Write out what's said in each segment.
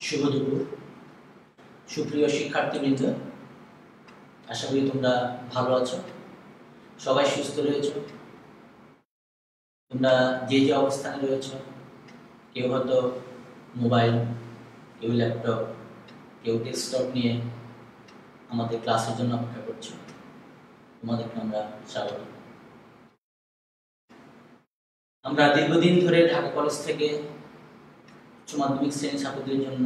শুভ দুপুর সুপ্রিয় শিক্ষার্থীবৃন্দ, আশা করি তোমরা ভালো আছো, সবাই সুস্থ রয়েছো। তোমরা যে যে অবস্থানে রয়েছো, কেউ হয়তো মোবাইল, কেউ ল্যাপটপ, কেউ ডেস্কটপ নিয়ে আমাদের ক্লাসের জন্য অপেক্ষা করছো। তোমাদেরকে আমরা স্বাগত। আমরা দীর্ঘদিন ধরে ঢাকা কলেজ থেকে উচ্চ মাধ্যমিক শ্রেণীর ছাত্রদের জন্য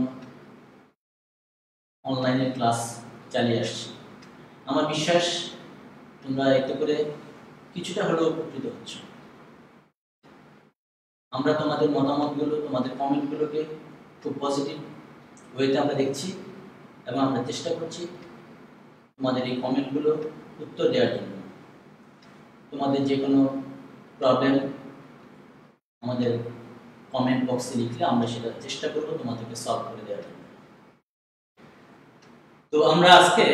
অনলাইনে ক্লাস চালিয়ে আসছি। আমার বিশ্বাস তোমরা এতে করে কিছুটা হলেও উপকৃত হচ্ছ। আমরা তোমাদের মতামতগুলো, তোমাদের কমেন্টগুলোকে খুব পজিটিভ ওয়েতে আমরা দেখছি এবং আমরা চেষ্টা করছি তোমাদের এই কমেন্টগুলো উত্তর দেওয়ার জন্য। তোমাদের যে কোনো প্রবলেম আমাদের কমেন্ট বক্সে লিখলে আমরা সেটা চেষ্টা করব তোমাদেরকে সলভ করে দেওয়ার জন্য। তো আমরা আজকে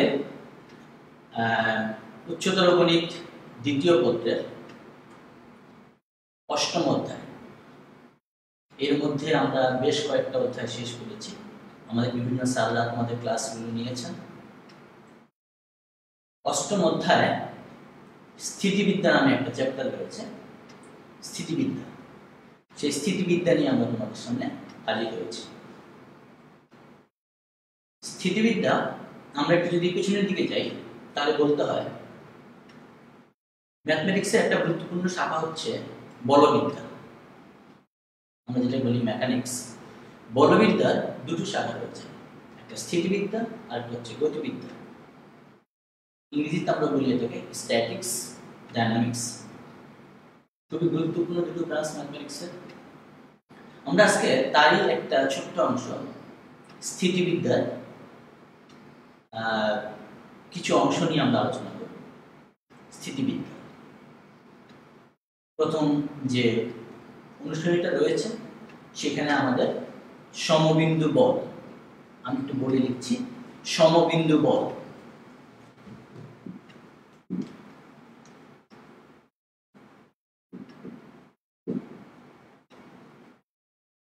উচ্চতর গণিত দ্বিতীয় পত্রের অষ্টম অধ্যায়, এর মধ্যে আমরা বেশ কয়েকটা অধ্যায় শেষ করেছি। আমাদের বিভিন্ন স্যাররা আমাদের ক্লাসগুলো নিয়েছেন। অষ্টম অধ্যায় স্থিতিবিদ্যা নামে একটা চ্যাপ্টার রয়েছে, স্থিতিবিদ্যা। সেই স্থিতিবিদ্যা নিয়ে আমরা তোমাদের সামনে হাজির হয়েছি। স্থিতিবিদ্যা আমরা একটু যদি পিছনের দিকে যাই তাহলে বলতে হয় ম্যাথমেটিক্সের একটা গুরুত্বপূর্ণ শাখা হচ্ছে বলবিদ্যা, আমরা যেটা বলি মেকানিক্স। বলবিদ্যার দুটো শাখা রয়েছে, একটা স্থিতিবিদ্যা আর একটা হচ্ছে গতিবিদ্যা। ইংরেজিতে আমরা বলি এটাকে স্ট্যাটিক্স, ডায়নামিক্স। খুবই গুরুত্বপূর্ণ দুটো ব্রাঞ্চ ম্যাথমেটিক্সের। আমরা আজকে তারই একটা ছোট্ট অংশ স্থিতিবিদ্যার কিছু অংশ নিয়ে আমরা আলোচনা করব। স্থিতিবিদ্যা প্রথম যে অনুশীলনীটা রয়েছে সেখানে আমাদের সমবিন্দু বল, আমি একটু বলে লিখছি, সমবিন্দু বল।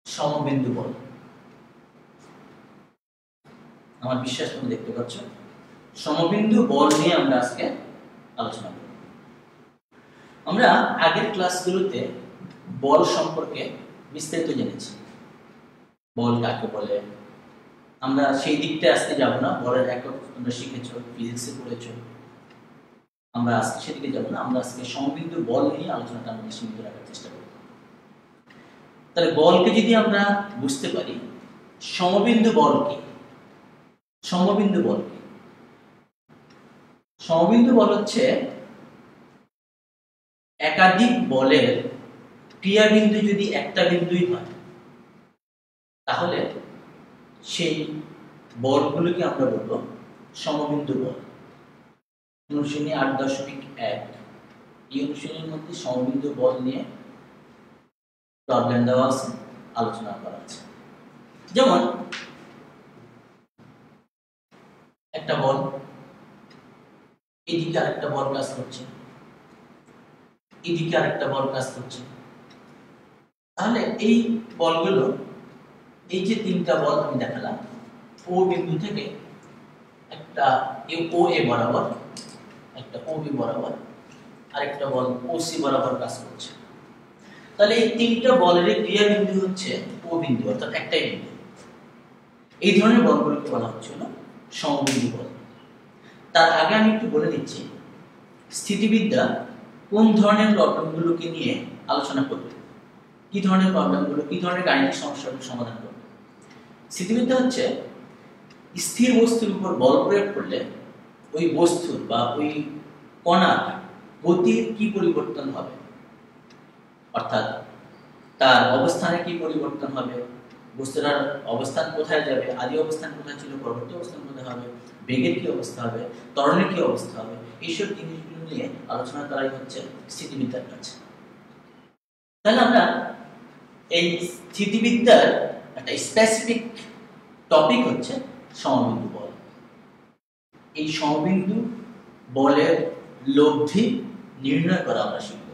সমবিন্দু বল, আমার বিশ্বাস তুমি দেখতে পাচ্ছ। সমবিন্দু বল নিয়ে আমরা আজকে আলোচনা করব। আমরা আগের ক্লাসগুলোতে বল সম্পর্কে বিস্তারিত জেনেছি, বল কাকে বলে। আমরা সেই দিকটা আজকে যাব না, বলের একক তোমরা শিখেছো, ফিজিক্সে পড়েছো, আমরা আজকে সেদিকে যাব না। আমরা আজকে সমবিন্দু বল নিয়ে আলোচনাটা আমাদের সীমিত রাখার চেষ্টা করব। তাহলে বলকে যদি আমরা বুঝতে পারি, সমবিন্দু বল কি? সমবিন্দু বল কি? সমবিন্দু বল হচ্ছে একাধিক বলের ক্রিয়াবিন্দু যদি একটা বিন্দুই হয় তাহলে সেই বলগুলোকে আমরা বলবো সমবিন্দু বল। অনুশীলনী 8.1 এই অনুশীলনীর মধ্যে সমবিন্দু বল নিয়ে প্রবলেম দেওয়া আছে, আলোচনা করা আছে। যেমন একটা বল, এদিকে আরেকটা বল কাজ করছে, এদিকে আরেকটা বল কাজ করছে। তাহলে এই বলগুলো, এই যে তিনটা বল আমি দেখালাম, ও বিন্দু থেকে একটা ও এ বরাবর, একটা ও বি বরাবর, আরেকটা বল ও সি বরাবর কাজ করছে। তাহলে এই তিনটা বলের ক্রিয়া বিন্দু হচ্ছে ও বিন্দু, অর্থাৎ একটাই বিন্দু। এই ধরনের বলগুলোকে বলা হচ্ছিল সমবিন্দু বল। তার আগে আমি একটু বলে দিচ্ছি স্থিতিবিদ্যা কোন ধরনের প্রবলেমগুলোকে নিয়ে আলোচনা করবে, কি ধরনের প্রবলেমগুলো, কি ধরনের গাণিতিক সমস্যাগুলো সমাধান করবে। স্থিতিবিদ্যা হচ্ছে স্থির বস্তুর উপর বল প্রয়োগ করলে ওই বস্তুর বা ওই কণার গতির কি পরিবর্তন হবে, অর্থাৎ তার অবস্থানে কি পরিবর্তন হবে, বস্তুটার অবস্থান কোথায় যাবে, আদি অবস্থান কোথায় ছিল, পরবর্তী অবস্থান কোথায় হবে, বেগের কি অবস্থা হবে, ত্বরণের কি অবস্থা হবে, এইসব জিনিসগুলো নিয়ে আলোচনা করাই হচ্ছে স্থিতিবিদ্যার কাজ। তাহলে আমরা এই স্থিতিবিদ্যার একটা স্পেসিফিক টপিক হচ্ছে সমবিন্দু বল। এই সমবিন্দু বলের লব্ধি নির্ণয় করা আমরা শিখব।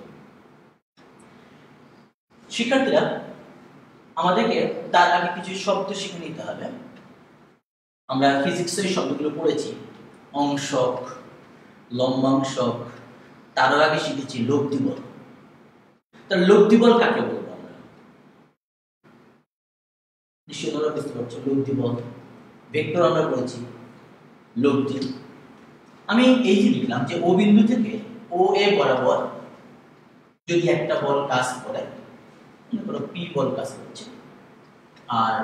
শিক্ষার্থীরা, আমাদেরকে তার আগে কিছু শব্দ শিখে নিতে হবে। আমরা ফিজিক্সের শব্দগুলো পড়েছি, অংশক, লম্বাংশক, তারও আগে শিখেছি লব্ধি বল। তার লব্ধি বল কাকে বলবো আমরা? নিশ্চয়ই তোমরা বুঝতে পারছো লব্ধি বল। ভেক্টর আমরা পড়েছি, লব্ধি। আমি এই যে লিখলাম যে ও বিন্দু থেকে ও এ বরাবর যদি একটা বল কাজ করে, ধরো পি বল কাজ করছে, আর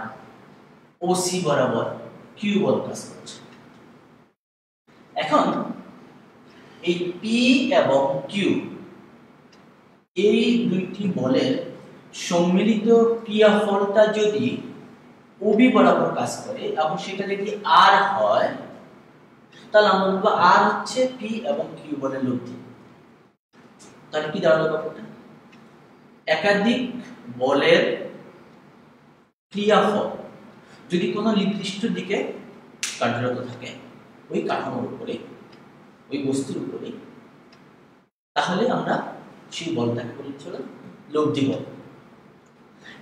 ও সি বরাবর কিউ বল কাজ করছে। এখন এই পি এবং কিউ এই দুইটি বলের সম্মিলিত ক্রিয়াফলটা যদি ওবি বরাবর কাজ করে এবং সেটা যদি আর হয়, তাহলে আমরা বলবো আর হচ্ছে পি এবং কিউ বলের লব্ধি। তাহলে কি দাঁড়ালো ব্যাপারটা? একাধিক বলের ক্রিয়াফল যদি কোনো নির্দিষ্ট দিকে কার্যরত থাকে ওই কাঠামোর উপরে, ওই বস্তুর উপরে, তাহলে আমরা সেই বলটাকে বলেছিলাম লব্ধি বল।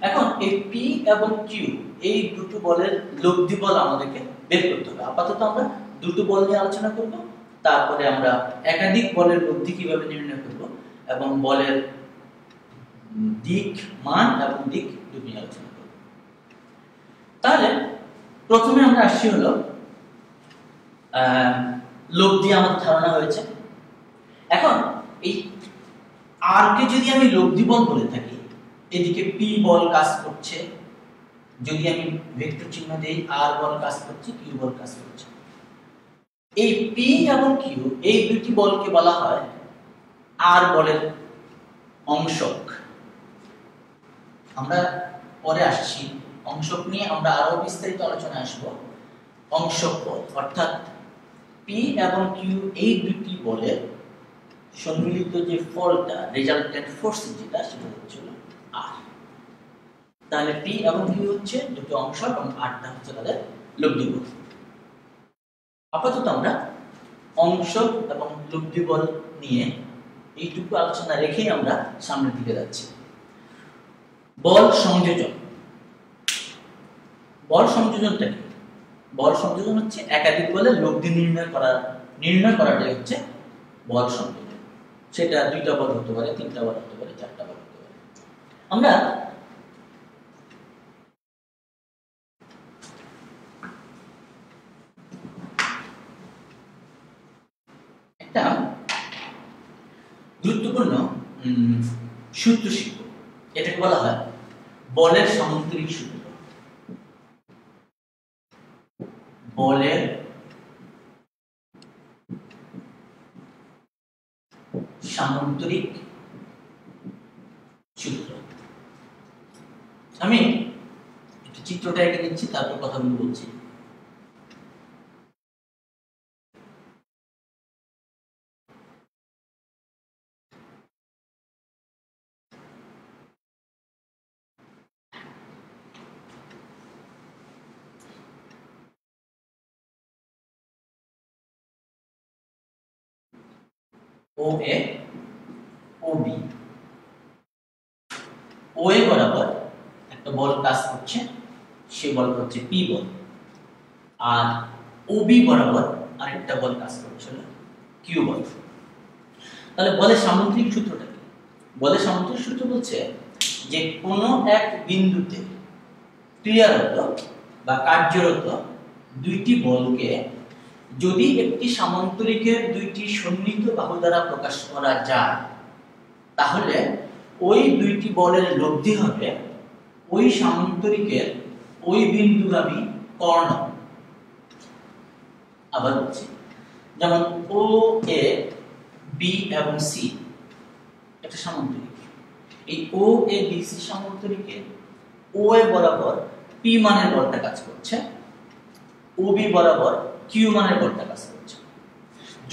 এখন এই পি এবং কিউ এই দুটো বলের লব্ধি বল আমাদেরকে বের করতে হবে। আপাতত আমরা দুটো বল নিয়ে আলোচনা করব, তারপরে আমরা একাধিক বলের লব্ধি কিভাবে নির্ণয় করব এবং বলের দিক, মান এবং দিক দুটো নিয়ে আলোচনা করব। তাহলে প্রথমে আমরা আসছি হলো লব্ধি আমাদের ধারণা হয়েছে। এখন এই আর কে যদি আমি লব্ধি বল বলে থাকি, এদিকে পি বল কাজ করছে, যদি আমি ভেক্টর চিহ্ন দেই আর বল কাজ করছে, কিউ বল কাজ করছে। এই পি এবং কিউ এই দুটি বলকে বলা হয় আর বলের অংশক। আমরা পরে আসছি অংশক নিয়ে, আমরা আরো বিস্তারিত আলোচনা আসব। অংশক বল অর্থাৎ পি এবং কিউ এই দুটি বলের সম্মিলিত যে ফলটা, রেজাল্টেন্ট ফোর্স যেটা, সেটা হচ্ছে আর। তাহলে পি এবং কিউ হচ্ছে দুটো অংশক এবং আরটা হচ্ছে তাদের লব্ধি বল। আপাতত আমরা অংশক এবং লব্ধি বল নিয়ে এইটুকু আলোচনা রেখেই আমরা সামনের দিকে যাচ্ছি। বল সংযোজন। বল সংযোজনটা কি? বল সংযোজন হচ্ছে একাধিক বলের লব্ধি নির্ণয় করাটাই হচ্ছে বল সংযোজন। সেটা দুইটা বল হতে পারে, তিনটা বল হতে পারে, চারটা বল হতে পারে। আমরা একটা গুরুত্বপূর্ণ সূত্র শিখব, এটাকে বলা হয় বলের সামন্তরিক সূত্র। বলের সামন্তরিক সূত্র। আমি একটু চিত্রটা এঁকে নিচ্ছি, তারপর কথাগুলো বলছি। ও এ ও বি, ও এ বরাবর একটা বল কাজ করছে, সে বল হচ্ছে পি বল, আর ও বি বরাবর আরেকটা বল কাজ করছে কিউ বল। তাহলে বলের সামন্তরিক সূত্রটা কি? বলের সামন্তরিক সূত্র বলছে যে কোনো এক বিন্দুতে ক্রিয়ারত বা কার্যরত দুইটি বলকে যদি একটি সামান্তরিকের দুইটি সন্নিহিত বাহু দ্বারা প্রকাশ করা যায়, তাহলে ওই দুইটি বলের লব্ধি হবে ওই সামান্তরিকের ওই বিন্দুগামী কর্ণ। আবার বলছি, যেমন ও এ বি এবং সি একটা সামান্তরিক। এই ও এ বি সি সামান্তরিকে ও এ বরাবর পি মানের বলটা কাজ করছে, ও বি বরাবর কিউ মানের বলটা কাজ করছে।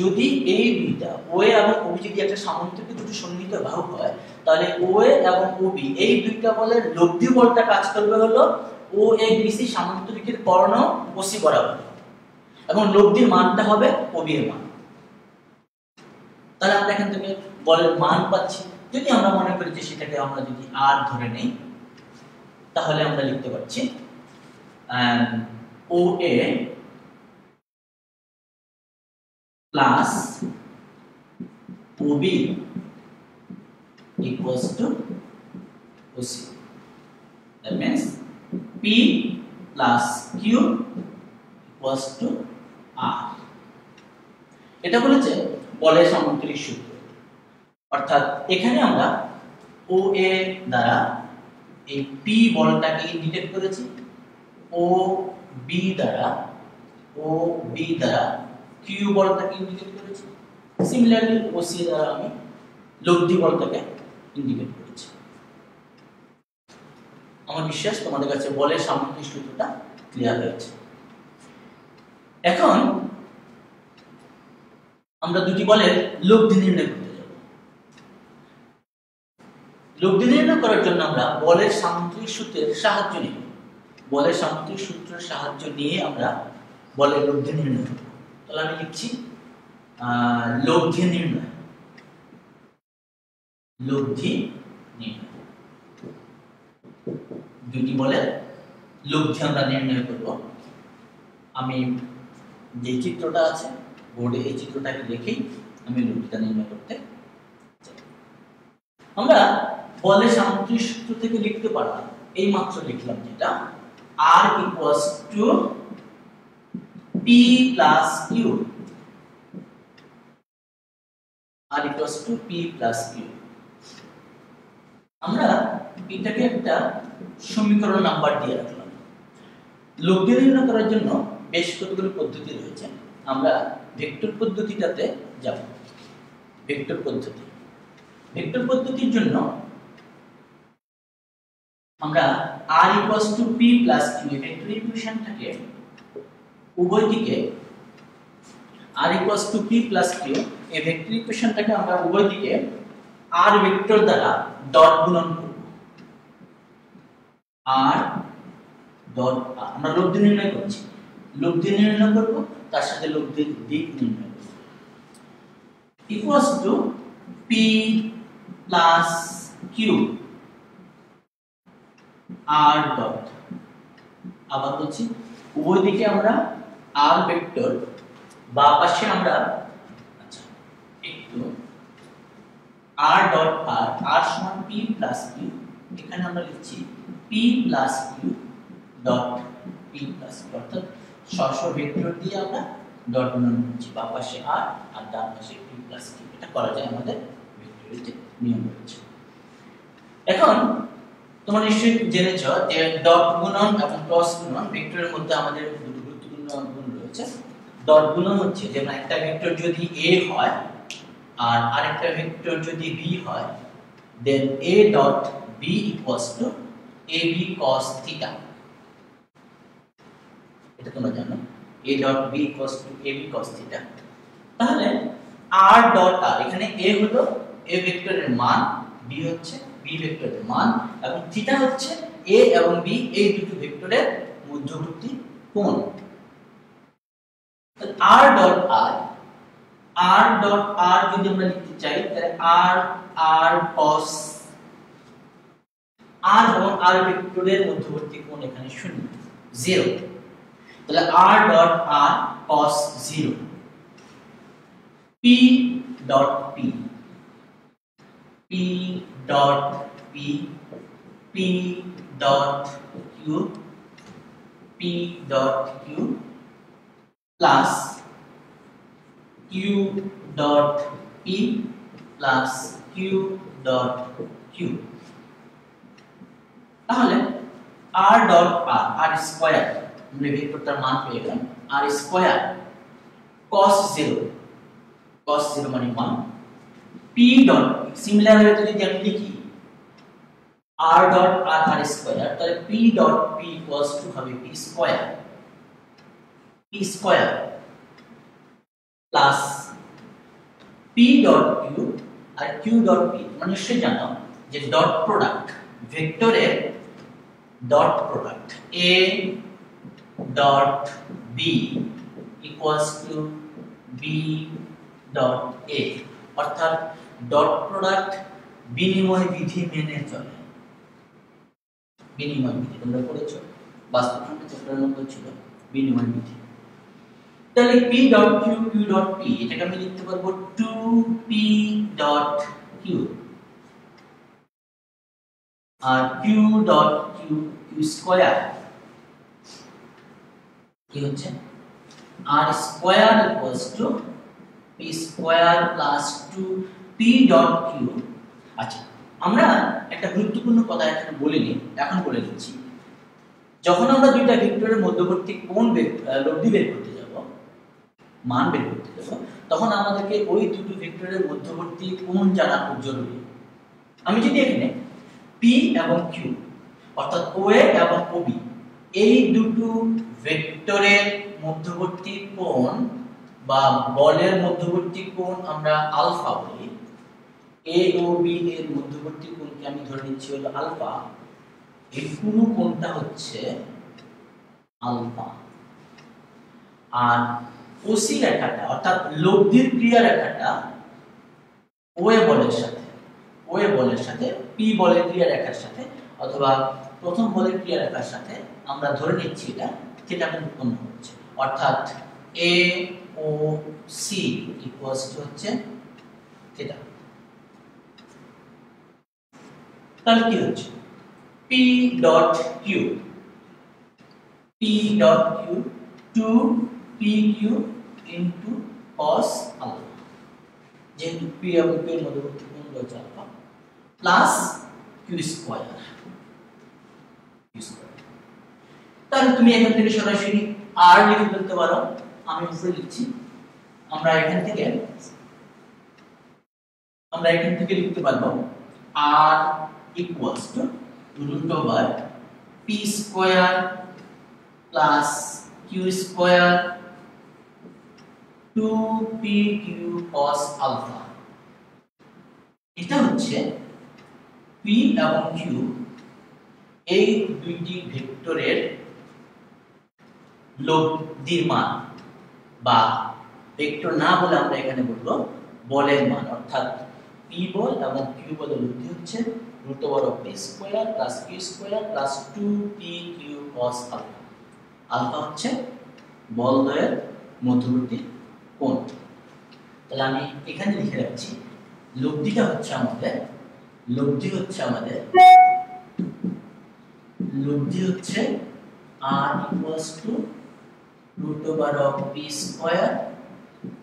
যদি এই দুইটা ও এ এবং ও বি যদি একটা সামান্তরিক দুটো সন্নিহিত বাহু হয়, তাহলে ও এ এবং ও বি এই দুইটা বলের লব্ধি বলটা কাজ করবে হলো ও A B C সামান্তরিকের Karna O C বরাবর, এবং লব্ধির মানটা হবে ও বি এর মান। তাহলে আমরা এখান থেকে বলের মান পাচ্ছি। যদি আমরা মনে করি যে সেটাকে আমরা যদি আর ধরে নেই, তাহলে আমরা লিখতে পারছি OA plus OB equals to OC. That means P plus Q equals to R. এটা বলেছে বলের সামগ্রিক সূত্র। অর্থাৎ এখানে আমরা OA দ্বারা এই P বলটাকে ইন্ডিকেট করেছি, OB দ্বারা Q বলটাকে ইন্ডিকেট করেছি, সিমিলারলি OC দ্বারা আমি লব্ধি বলটাকে ইন্ডিকেট করেছি। আমার বিশ্বাস তোমাদের কাছে বলের সামগ্রিক সূত্রটা ক্লিয়ার হয়েছে। এখন আমরা দুটি বলের লব্ধি নির্ণয় করতে যাব। লব্ধি নির্ণয় করার জন্য আমরা বলের সামগ্রিক সূত্রের সাহায্য নিব। বলের সামগ্রিক সূত্রের সাহায্য নিয়ে আমরা বলের লব্ধি নির্ণয় করব। তাহলে আমি লিখছি লব্ধি নির্ণয়। লব্ধি নির্ণয়, দুটি বলের লব্ধি আমরা নির্ণয় করব। আমি যে চিত্রটা আছে বোর্ডে, এই চিত্রটাকে দেখেই আমি লব্ধিটা নির্ণয় করতে চাই। আমরা বলের সামগ্রিক সূত্র থেকে লিখতে পারলাম, এই মাত্র লিখলাম যেটা R equals to P plus Q। R equals to P plus Q। আমরা এটাকে একটা সমীকরণ নাম্বার দিয়ে রাখলাম। লব্ধি নির্ণয় করার জন্য বেশ কতগুলো পদ্ধতি রয়েছে। আমরা ভেক্টর পদ্ধতিটাতে যাব। ভেক্টর পদ্ধতির জন্য আমরা R equals to P plus Q vector ইকুয়েশনটাকে উভয় দিকে R equals to P plus Q এই ভেক্টর ইকুয়েশনটাকে আমরা উভয় দিকে R ভেক্টর দ্বারা ডট গুণন করব। R ডট R আমরা লব্ধি নির্ণয় করছি, লব্ধি নির্ণয় করব, তার সাথে লব্ধির দিক নির্ণয় করব। equals to P plus Q R dot, আবার বলছি উভয় দিকে আমরা R ভেক্টর, বা পাশে আমরা আচ্ছা একটু R ডট R সমান P plus Q, এখানে আমরা লিখছি P plus Q dot P plus Q, অর্থাৎ স্ব ভেক্টর দিয়ে আমরা ডট গুণন করছি, বা পাশে R আর ডান পাশে P plus Q। এটা করা যায় আমাদের ভেক্টরের যে নিয়ম রয়েছে। এখন তোমরা নিশ্চয়ই জেনেছ যে ডট গুণন এবং ক্রস গুণন ভেক্টরের মধ্যে আমাদের দুটো গুরুত্বপূর্ণ গুণ রয়েছে। ডট গুণন হচ্ছে যেমন একটা ভেক্টর যদি A হয় আর আরেকটা ভেক্টর যদি B হয়, then A dot B equals to AB cos theta। এটা তোমরা জানো, A dot B equals to AB cos theta। তাহলে R dot R, এখানে A হলো A ভেক্টরের মান, B হচ্ছে B ভেক্টরের মান, এবং থিটা হচ্ছে A এবং B এই দুটো ভেক্টরের মধ্যবর্তী কোণ। R dot R যদি আমরা লিখতে চাই তাহলে R cos R এবং R ভেক্টরের মধ্যবর্তী কোণ এখানে 0। তাহলে R dot R cos 0। P dot P dot P dot Q plus Q dot P plus Q dot Q। তাহলে R dot R স্কয়ার, আমরা ভেক্টরটার মান পেয়ে গেলাম R স্কয়ার cos 0 মানে 1। P dot সিমিলার ভাবে যদি আমি লিখি R dot R স্কয়ার, তাহলে P dot P equals to হবে P square plus P dot Q আর Q dot P। মানে নিশ্চয়ই জানো যে ডট প্রোডাক্ট, ভেক্টরের dot product A dot B equals to B dot A, অর্থাৎ ডট প্রোডাক্ট বিনিময় বিধি মেনে চলে। বিনিময় বিধি তোমরা পড়েছো, বাস্তব সংখ্যা চ্যাপ্টার নম্বর ছিল বিনিময় বিধি। তাহলে p dot q q dot p এটাকে আমি লিখতে পারবো 2p ডট q আর q dot q q square কি হচ্ছে r square equals to p square plus 2p dot q। আচ্ছা, আমরা একটা গুরুত্বপূর্ণ কথা এখানে বলিনি, এখন বলে দিচ্ছি। যখন আমরা দুইটা ভেক্টরের মধ্যবর্তী কোণ লব্ধি বের করতে যাব, মান বের করতে যাব, তখন আমাদেরকে ওই দুটো ভেক্টরের মধ্যবর্তী কোণ জানা খুব জরুরি। আমি যদি এখানে p এবং q অর্থাৎ OA এবং OB এই দুটো ভেক্টরের মধ্যবর্তী কোণ বা বলের মধ্যবর্তী কোণ আমরা আলফা বলি, A ও B এর মধ্যবর্তী কোণকে আমি ধরে নিচ্ছি হলো আলফা, এই পুরো কোণটা হচ্ছে আলফা। আর OC রেখাটা অর্থাৎ লব্ধির ক্রিয়া রেখাটা OA বলের সাথে P বলের ক্রিয়া রেখার সাথে অথবা প্রথম বলের ক্রিয়া রেখার সাথে আমরা ধরে নিচ্ছি এটা থিটা কোণ উৎপন্ন হচ্ছে, অর্থাৎ AOC ইকুয়ালস টু হচ্ছে থিটা। তাহলে কি হচ্ছে p dot q 2pq into cos alpha, যেহেতু p এবং q এর মধ্যবর্তী কোণ হচ্ছে আলফা, প্লাস q স্কয়ার। তাহলে তুমি এখান থেকে সরাসরি r লিখে ফেলতে পারো, আমি উপরে লিখছি। আমরা এখান থেকে লিখতে পারবো r equals to root over p square plus q square 2pq cos alpha। এটা হচ্ছে p এবং q এই দুইটি ভেক্টরের লব্ধির মান, বা ভেক্টর না বলে আমরা এখানে বলবো বলের মান, অর্থাৎ p বল এবং q বলের লব্ধি হচ্ছে root over of p square plus q square plus 2pq cos alpha। Alpha হচ্ছে বল দ্বয়ের মধ্যবর্তী কোণ। তাহলে আমি এখানে লিখে রাখছি লব্ধিটা হচ্ছে আমাদের r equals to root over of p square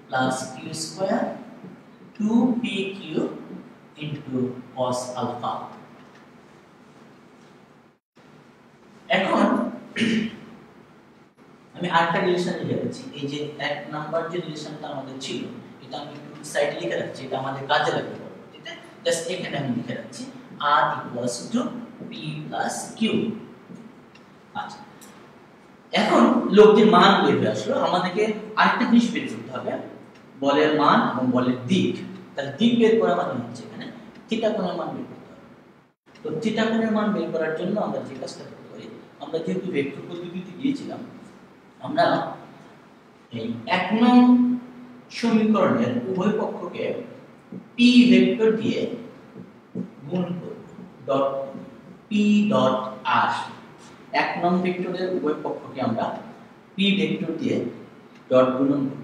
plus q square 2pq into cos alpha। এখন আমি আরেকটা রিলেশন লিখে রাখছি, এই যে এক নাম্বার যে রিলেশনটা আমাদের ছিল এটা আমি একটু সাইডে লিখে রাখছি, এটা আমাদের কাজে লাগবে পরবর্তীতে। জাস্ট এখানে আমি লিখে রাখছি r equals to p plus q। আচ্ছা, এখন লব্ধির মান বের হয়ে আসলো, আমাদেরকে আরেকটা জিনিস বের করতে হবে, বলের মান এবং বলের দিক। তাহলে দিক বের করা মানে হচ্ছে এখানে থিটা কোণের মান বের করতে হবে। তো থিটা কোণের মান বের করার জন্য আমরা যে কাজটা করতে পারি, আমরা যেহেতু ভেক্টর পদ্ধতিতে গিয়েছিলাম, আমরা এই 1 নং সমীকরণের উভয় পক্ষকে p ভেক্টর দিয়ে গুণ করব, ডট p ডট r। 1 নং ভেক্টরের উভয় পক্ষকে আমরা p ভেক্টর দিয়ে ডট গুণন করব।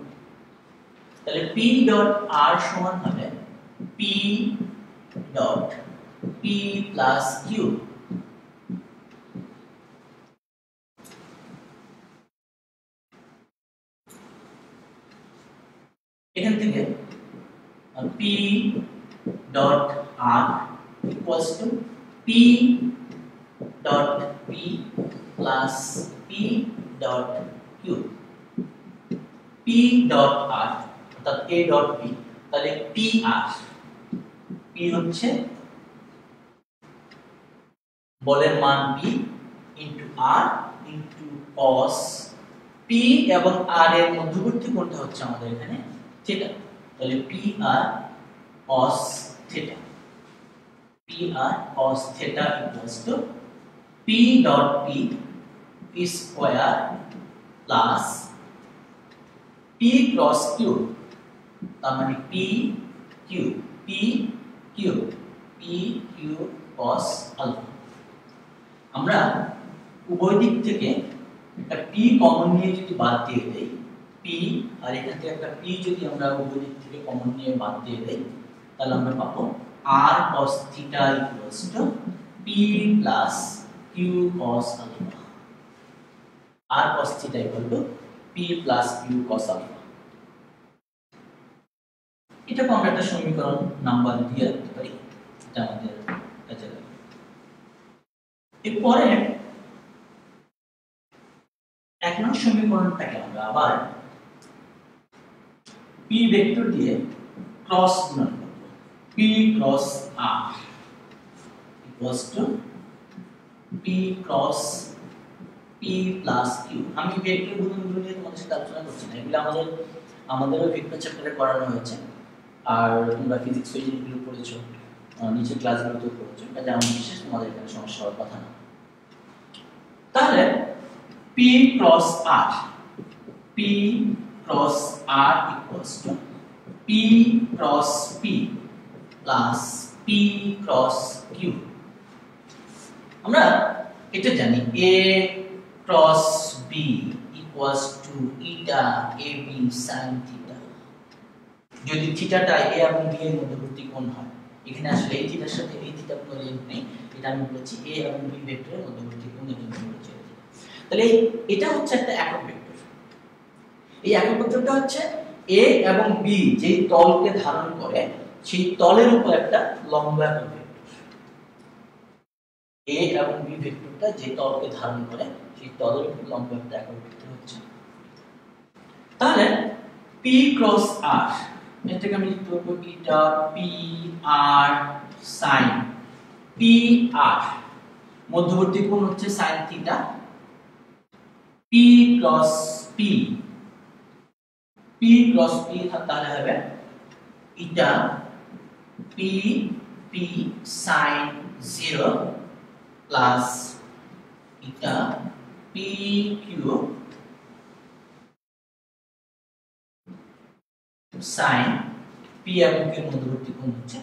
তাহলে p ডট r সমান হবে p dot p plus q। এখান থেকে p dot r equals to p dot p plus p dot q। p dot r অর্থাৎ a ডট p, তাহলে p r, p হচ্ছে বলের মান p into r into cos p এবং r এর মধ্যবর্তী কোণটা হচ্ছে আমাদের এখানে থিটা। তাহলে p r cos theta, p r cos theta equals to p dot p square plus p cross q, তার মানে p q cos alpha। আমরা উভয় দিক থেকে একটা p কমন নিয়ে যদি বাদ দিয়ে দেই, p আর এখান থেকে একটা p যদি আমরা উভয় দিক থেকে কমন নিয়ে বাদ দিয়ে দেই, তাহলে আমরা পাবো r cos θ p q cos alpha। r cos θ p q cos alpha। এটাকে আমরা একটা সমীকরণ নাম্বার দিয়ে রাখতে পারি, এটা আমাদের কাজে লাগে। এরপরে এক নং সমীকরণটাকে আমরা আবার p ভেক্টর দিয়ে ক্রস গুণন করব। p cross r equals to p cross p plus q। আমি ভেক্টর গুণনগুলো নিয়ে তোমাদের সাথে আলোচনা করছি না, এগুলো আমাদেরও ভেক্টর চ্যাপ্টারে পড়ানো হয়েছে, আর তোমরা ফিজিক্স ফিজিক্সগুলো পড়েছো, নিচে ক্লাসগুলোতেও পড়েছো, এটা যেমন বিশেষ তোমাদের এখানে সমস্যা হওয়ার কথা না। তাহলে p cross r equals to p cross p plus p cross q। আমরা এটা জানি a cross b equals to eta ab sin θ। যদি থিটাটা a এবং b এর মধ্যবর্তী কোণ হয়, এখানে আসলে এই থিটার সাথে এই থিটা কোনো লিঙ্ক নেই, এটা আমি বলেছি a এবং b ভেক্টরের মধ্যবর্তী কোণের জন্য বলেছি। তাহলে এটা হচ্ছে একটা একক ভেক্টর। এই একক ভেক্টরটা হচ্ছে a এবং b যেই তলকে ধারণ করে সেই তলের উপর একটা লম্ব একক ভেক্টর। a এবং b ভেক্টরটা যে তলকে ধারণ করে সেই তলের উপর লম্ব একটা একক ভেক্টর হচ্ছে। তাহলে p ক্রস r, এটাকে আমি লিখতে পারবো এটা p r sin p r, মধ্যবর্তী কোণ হচ্ছে sin θ, p ক্রস p তাহলে হবে এটা p sin 0 প্লাস এটা p q sin p এবং q এর মধ্যবর্তী কোণ হচ্ছে।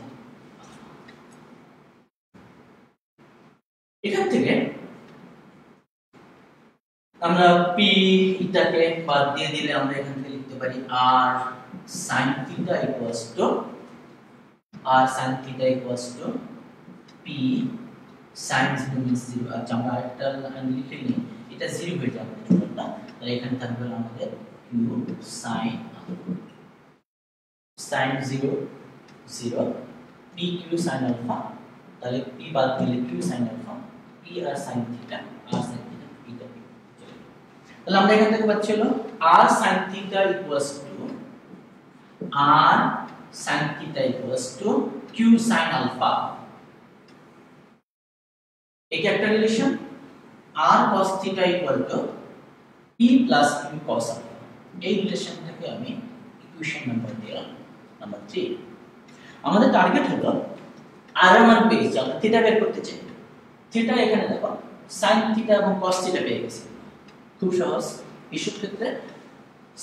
এখান থেকে আমরা p ইটাকে বাদ দিয়ে দিলে আমরা এখান থেকে লিখতে পারি r sin θ equals to p sin 0 means 0। আচ্ছা, আমরা একটা লাইন লিখে নিই, এটা 0 হয়ে যাবে টোটালটা, তাহলে এখানে থাকবে আমাদের q sin 0 p q sin alpha, তাহলে p বাদ দিলে q sin alpha, p আর sin θ, r sin θ, এটা p। তাহলে আমরা এখান থেকে পাচ্ছি হলো r sin θ equals to r sin θ equals to q sin alpha। এটা একটা relation. r cos θ equal to p plus q cos alpha। এই রিলেশনটাকে আমি ইকুয়েশন নাম্বার দিলাম নাম্বার 3। আমাদের টার্গেট হলো r এর মান পেয়েছি, আমরা θ বের করতে চাই। θ এখানে দেখো sin θ এবং cos θ পেয়ে গেছি, খুব সহজ। এইসব ক্ষেত্রে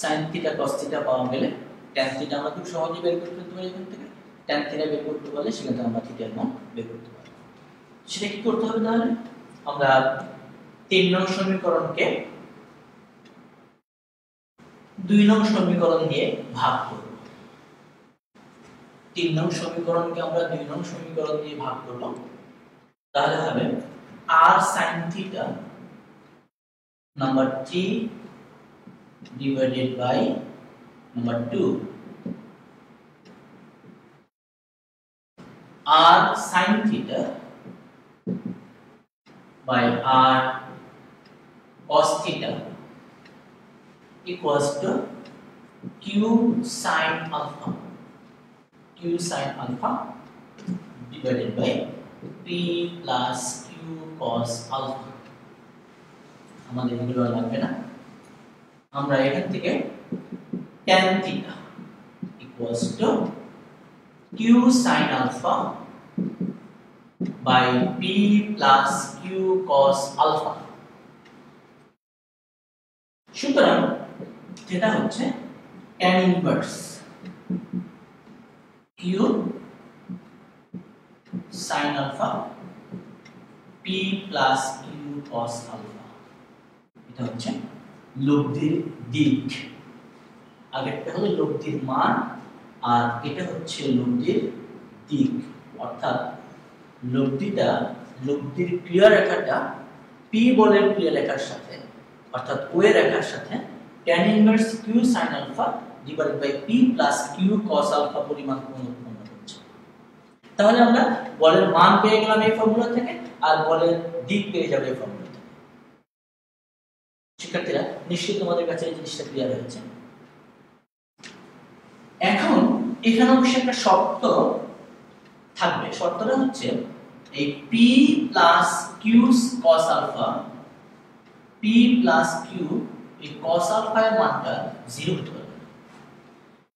sin θ cos θ পাওয়া গেলে tan θ আমরা খুব সহজেই বের করতে পারি। এখান থেকে tan θ বের করতে পারলে সেখান থেকে আমরা θ এর মান বের করতে পারি। সেটা কি করতে হবে? তাহলে আমরা 3 নং সমীকরণকে 2 নং সমীকরণ দিয়ে ভাগ করব। 3 নং সমীকরণকে আমরা 2 নং সমীকরণ দিয়ে ভাগ করব, তাহলে হবে r sin θ number 3 divided by number 2, r sin θ by r cos θ equals to q sin alpha divided by p plus q cos alpha। আমাদের এগুলো লাগবে না, আমরা এখান থেকে tan θ equals to q sin alpha by p plus q cos alpha। সুতরাং যেটা হচ্ছে tan inverse q sin alpha p plus q cos alpha. এটা হচ্ছে লব্ধির দিক, আগেরটা হলো লব্ধির মান আর এটা হচ্ছে লব্ধির দিক। অর্থাৎ লব্ধির ক্রিয়া রেখাটা পি বলের ক্রিয়া রেখার সাথে অর্থাৎ ও এর রেখার সাথে tan inverse q sin alpha divided by p plus q cos alpha পরিমাণ কোণ উৎপন্ন করছে। তাহলে আমরা বলের মান পেয়ে গেলাম এই ফর্মুলা থেকে আর বলের দিক পেয়ে যাবে এই ফর্মুলা থেকে। শিক্ষার্থীরা নিশ্চয়ই তোমাদের কাছে এই জিনিসটা ক্লিয়ার হয়েছে। এখন এখানে অবশ্যই একটা শর্ত থাকবে, শর্তটা হচ্ছে এই p plus q cos alpha, p plus q এই cos আলফা এর মানটা 0 হতে হবে।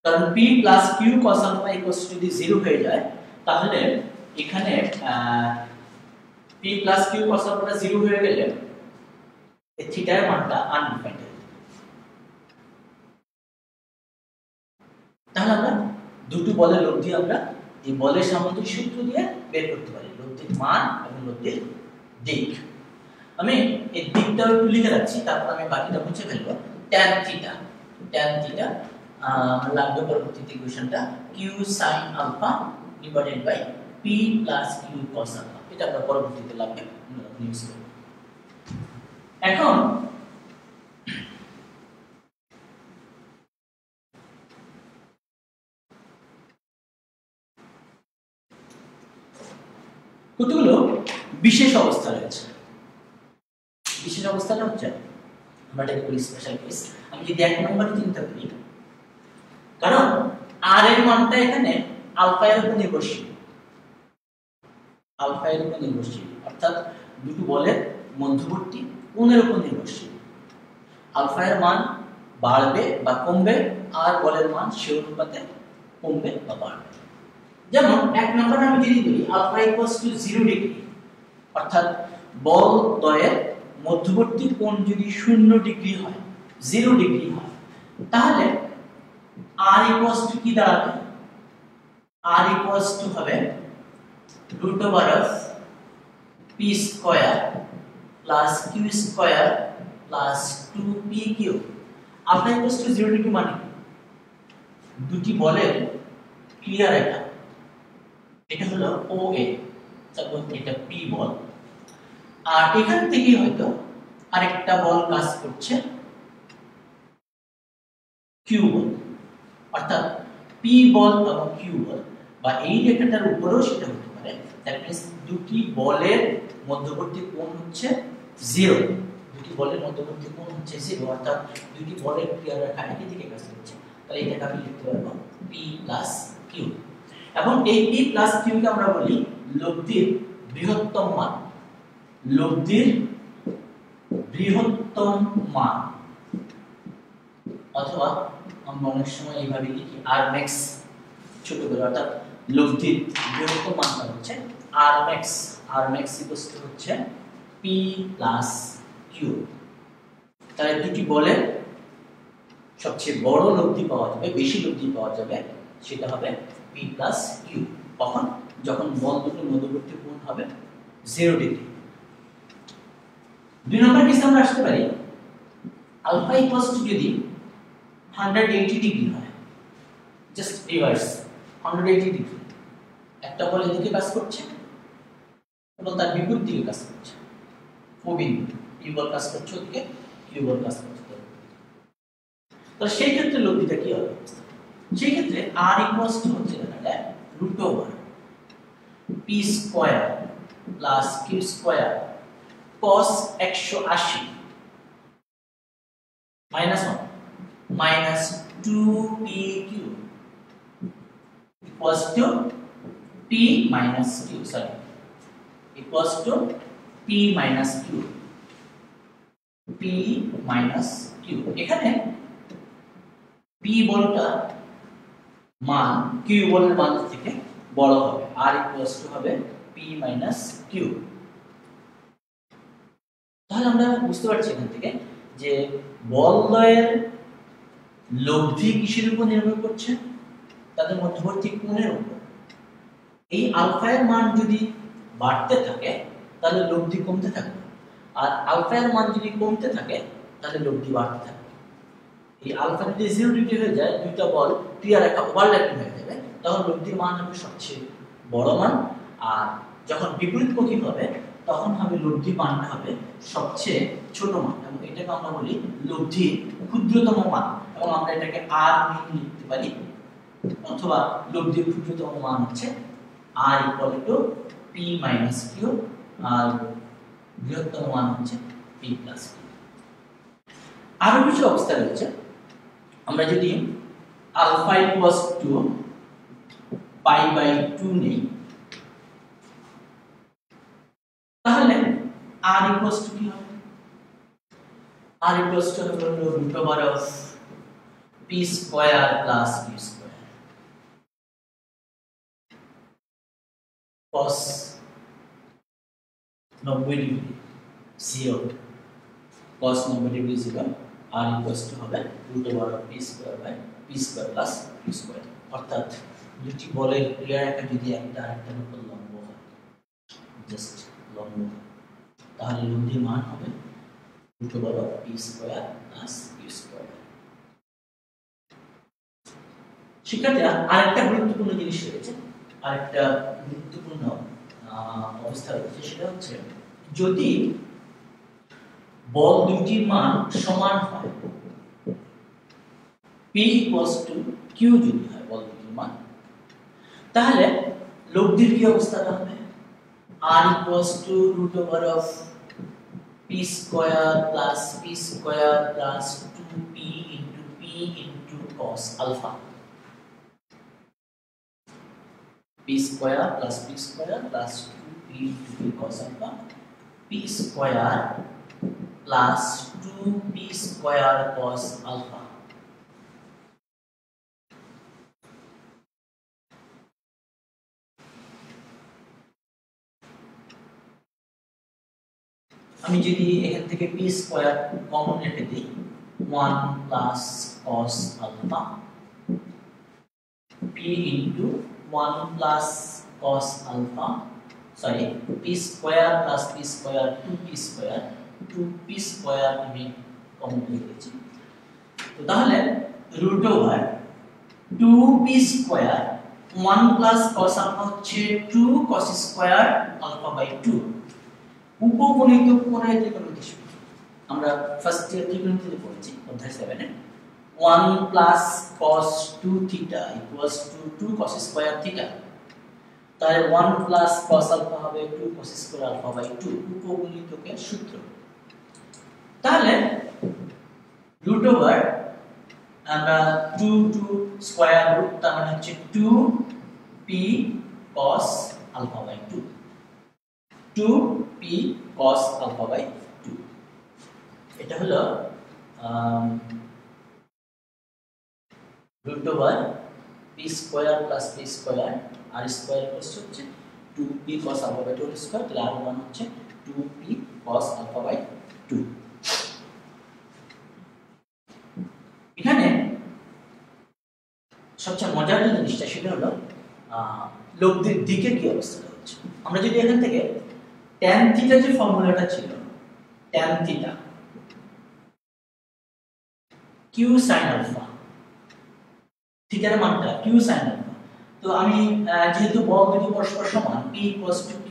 কারণ p plus q cos alpha equals যদি 0 হয়ে যায় তাহলে এখানে p প্লাস q cos আলফাটা 0 হয়ে গেলে এই থিটা এর মানটা আনডিফাইন্ড হবে। তাহলে আমরা দুটো বলের লব্ধি আমরা এই বলের সামঞ্জস্য সূত্র দিয়ে বের করতে পারি, লব্ধির মান এবং লব্ধির দিক। আমি এই দিকটা একটু লিখে রাখছি, তারপর আমি বাকিটা মুছে ফেলবো। tan থিটা আমার লাগবে পরবর্তীতে ইকুয়েশনটা q sin alpha divided by p plus q cos alpha. এটা আমরা পরবর্তীতে লাগবে ইউজ করব। এখন কতগুলো বিশেষ অবস্থা রয়েছে। বিশেষ অবস্থাটা হচ্ছে আমরা এটাকে বলি স্পেশাল কেস। আমি যদি এক নম্বরে চিন্তা করি, কারণ আর এর মানটা এখানে আলফা এর উপর নির্ভরশীল, আলফা এর উপর নির্ভরশীল অর্থাৎ দুটো বলের মধ্যবর্তী কোণের উপর নির্ভরশীল। আলফা এর মান বাড়বে বা কমবে আর বলের মান সেই অনুপাতে কমবে বা বাড়বে। যেমন এক নম্বরে আমি যদি বলি আলফা ইকুয়ালস টু 0 ডিগ্রি, অর্থাৎ বল দ্বয়ের মধ্যবর্তী কোণ যদি 0 ডিগ্রি হয়, 0 ডিগ্রি হয়, তাহলে r ইকুয়ালস টু কি দাঁড়াবে? r ইকুয়ালস টু হবে root over of p square plus q square plus 2pq। Alpha equals to 0 degree মানে দুটি বলের ক্রিয়া রেখা, এটা হলো OA, তারপর এটা P বল, আর এখান থেকে হয়তো আরেকটা বল কাজ করছে Q বল, অর্থাৎ P বল এবং Q বল বা এই রেখাটার উপরেও সেটা হতে পারে। দ্যাট মিন্স দুটি বলের মধ্যবর্তী কোণ হচ্ছে 0, দুটি বলের মধ্যবর্তী কোণ হচ্ছে 0, অর্থাৎ দুটি বলের ক্রিয়া রেখা একই দিকে কাজ করছে। তাহলে এটাকে আমি লিখতে পারবো P প্লাস Q। এবং এই p প্লাস q কে আমরা বলি লব্ধির বৃহত্তম মান, লব্ধির বৃহত্তম মান, অথবা আমরা অনেক সময় এইভাবে লিখি r max ছোট করে, অর্থাৎ লব্ধির বৃহত্তম মানটা হচ্ছে r max। r max হচ্ছে p প্লাস q। তাহলে দুটি বলের সবচেয়ে বড় লব্ধি পাওয়া যাবে, বেশি লব্ধি পাওয়া যাবে, সেটা হবে p প্লাস q। কখন? যখন বল দুটোর মধ্যবর্তী কোণ হবে 0 ডিগ্রি। দুই নম্বর কেসে আমরা আসতে পারি আলফা ইকুয়ালস টু যদি 180 ডিগ্রি হয়, জাস্ট রিভার্স 180 ডিগ্রি, একটা বল এদিকে কাজ করছে এবং তার বিপরীত দিকে কাজ করছে, ও বিন্দু p বল কাজ করছে ওদিকে, q বল কাজ করছে। তাহলে সেই ক্ষেত্রে লব্ধিটা কি হবে? সেই ক্ষেত্রে r ইকুয়ালস টু হচ্ছে এটা root over p square plus q square cos 180 minus 1 minus 2pq equals to p minus q, sorry, equals to p minus q, p minus q। এখানে p বলটা মান q বলের মান থেকে বড় হবে, r ইকুয়ালস টু হবে p minus q। তাহলে আমরা বুঝতে পারছি এখান থেকে যে বলদ্বয়ের লব্ধি কিসের উপর নির্ভর করছে? তাদের মধ্যবর্তী কোণের উপর। এই আলফা এর মান যদি বাড়তে থাকে তাহলে লব্ধি কমতে থাকবে, আর আলফা এর মান যদি কমতে থাকে তাহলে লব্ধি বাড়তে থাকবে। এই আলফা যদি 0 ডিগ্রি হয়ে যায়, দুইটা বল ক্রিয়া রেখা ওভারল্যাপিং হয়ে যাবে, তখন লব্ধির মান হবে সবচেয়ে বড় মান। আর যখন বিপরীতমুখী হবে তখন হবে লব্ধি মানটা হবে সবচেয়ে ছোট মান, এবং এটাকে আমরা বলি লব্ধির ক্ষুদ্রতম মান, এবং আমরা এটাকে আর মিন লিখতে পারি, অথবা লব্ধির ক্ষুদ্রতম মান হচ্ছে r = p - q, আর বৃহত্তম মান হচ্ছে p + q। আরো কিছু অবস্থা রয়েছে। আমরা যদি আলফা = π/2 নেই, তাহলে r কি হবে? r √p² + q² cos 90 degree 0, cos 90 degree 0, r হবে √p² + q²। অর্থাৎ দুটি বলের ক্রিয়া রেখা যদি একটা আরেকটার উপর লম্ব হয়, জাস্ট লম্ব হয়, তাহলে লব্ধির মান হবে √p² + q²। শিক্ষার্থীরা, আরেকটা গুরুত্বপূর্ণ জিনিস রয়েছে, আরেকটা গুরুত্বপূর্ণ অবস্থা রয়েছে, সেটা হচ্ছে যদি বল দুটির মান সমান হয়, p = q যদি হয় বল দুটির মান, তাহলে লব্ধির কি অবস্থাটা হবে? r √p² + p² + 2p × p × cos alpha, p² + p² + 2p × p cos alpha, p² + 2p² cos alpha। আমি যদি এখান থেকে p² কমন রেখে দিই, 1 + cos alpha, p × 1 + cos alpha, sorry, p² + p² 2p² আমি কমন রেখেছি। তো তাহলে √2p² 1 + cos alpha হচ্ছে 2 cos² alpha/2, উপগণিত কোণের ত্রিকোণমিতি সূত্র আমরা ফার্স্ট ইয়ার ত্রিকোণমিতিতে পড়েছি, অধ্যায় 7 এ। 1 + cos 2θ = 2 cos² θ, তাহলে 1 + cos alpha হবে 2 cos² alpha/2, উপগণিতকের সূত্র। তাহলে রুট ওভার আমরা 2 স্কয়ার রুট, তার মানে হচ্ছে 2p cos alpha/2, 2p cos alpha/2। এটা হলো root over p² + p² r² হচ্ছে 2p cos alpha/2 স্কয়ার, তাহলে r1 হচ্ছে 2p cos alpha/2। এখানে সবচেয়ে মজার যে জিনিসটা সেটা হলো লব্ধির দিকের কি অবস্থা হচ্ছে। আমরা যদি এখান থেকে tan θ যে ফর্মুলাটা ছিল, tan θ q sin alpha, থিটার মানটা q sin alpha, তো আমি যেহেতু বল দুটো পরস্পর সমান p = q,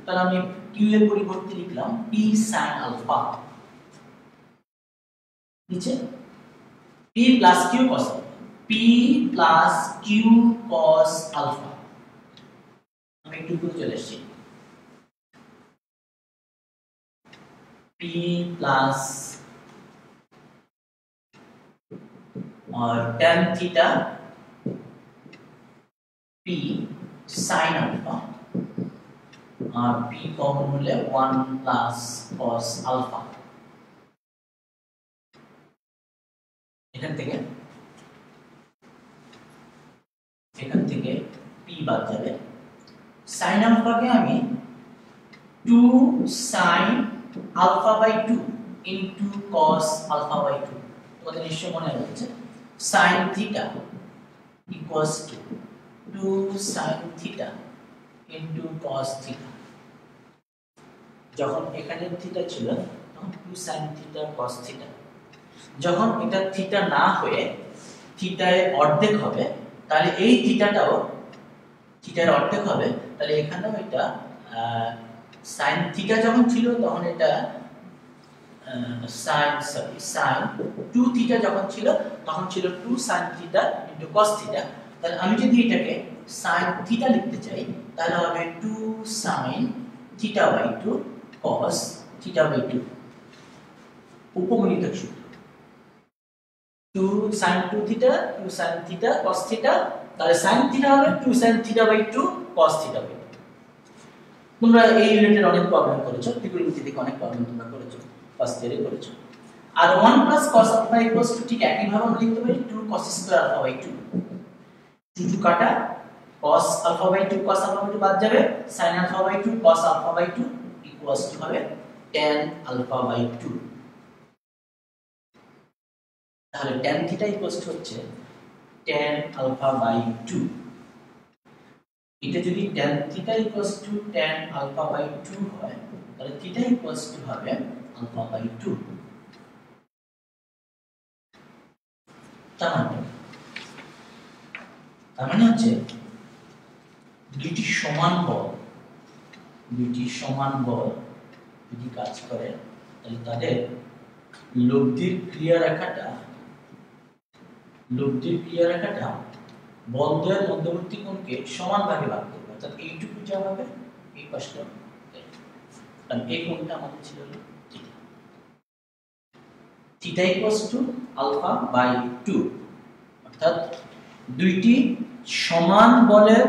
তাহলে আমি q এর পরিবর্তে লিখলাম p sin alpha, নিচে p + q cos alpha, p + q cos alpha। আমি একটু উপরে চলে আসছি, p plus और tan theta p sin alpha और p कॉमन হলে 1 plus cos alpha। এখান থেকে p বাদ যাবে, sin alpha কে আমি 2 sin alpha/2 into cos alpha/2, তোমাদের নিশ্চয়ই মনে আছে sin theta equals to 2 sin theta into cos theta। যখন এখানে থিটা ছিল তখন 2 sin থিটা cos থিটা, যখন এটা থিটা না হয়ে থিটায় অর্ধেক হবে তাহলে এই থিটাটাও থিটার অর্ধেক হবে, তাহলে এখানেও এটা sin থিটা যখন ছিল তখন এটা sin 2 থিটা যখন ছিল তখন ছিল 2 sin theta into cos theta. তাহলে আমি যদি এটাকে sin থিটা লিখতে চাই তাহলে হবে 2 sin theta by 2 cos theta by 2 উপগুণিতক সূত্র। 2 sin 2 theta 2 sin theta cos theta, তাহলে sin থিটা হবে 2 sin theta by 2 cos theta by 2। তোমরা এই রিলেটেড অনেক প্রবলেম করেছো, ত্রিকোণমিতি থেকে অনেক প্রবলেম তোমরা করেছো, ফার্স্ট ইয়ারে করেছো। আর 1 cos আলফা ঠিক একই ভাবে আমরা লিখতে পারি 2 cos স্কয়ার আলফা বাই 2, 2 কাটা cos alpha by 2 cos alpha by 2 বাদ যাবে, sin alpha by 2 cos alpha by 2 equals to হবে tan আলফা বাই 2। তাহলে tan থিটা ইকুয়ালস টু হচ্ছে tan আলফা বাই 2। এটা যদি tan theta equals to tan alpha by 2 হয় তাহলে theta equals to হবে আলফা বাই 2। তার মানে হচ্ছে দুইটি সমান বল যদি কাজ করে তাহলে তাদের লব্ধির ক্রিয়ারেখাটা বলদ্বয়ের মধ্যবর্তী কোণকে সমান ভাগে ভাগ করবে, অর্থাৎ এইটুকু যা হবে এই পাশটা, কারণ এই কোণটা আমাদের ছিল theta. Theta equals to alpha by 2, অর্থাৎ দুইটি সমান বলের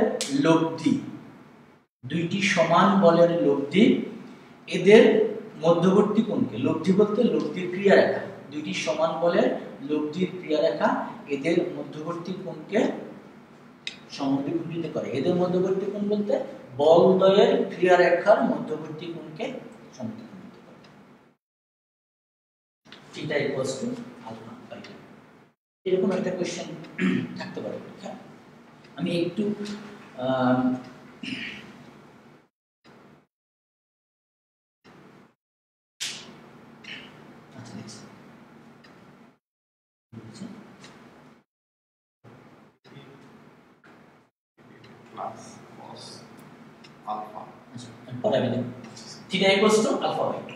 লব্ধি, এদের মধ্যবর্তী কোণকে, লব্ধি বলতে লব্ধির ক্রিয়ারেখা, দুইটি সমান বলের লব্ধির ক্রিয়ারেখা এদের মধ্যবর্তী কোণকে সমদ্বিখণ্ডিত করে। এদের মধ্যবর্তী কোণ বলতে বলদ্বয়ের ক্রিয়ারেখার মধ্যবর্তী কোণকে সমদ্বিখণ্ডিত করে। Theta equals to alpha by 2, এরকম একটা কোশ্চেন থাকতে পারে পরীক্ষা। আমি একটু theta equals to alpha by 2।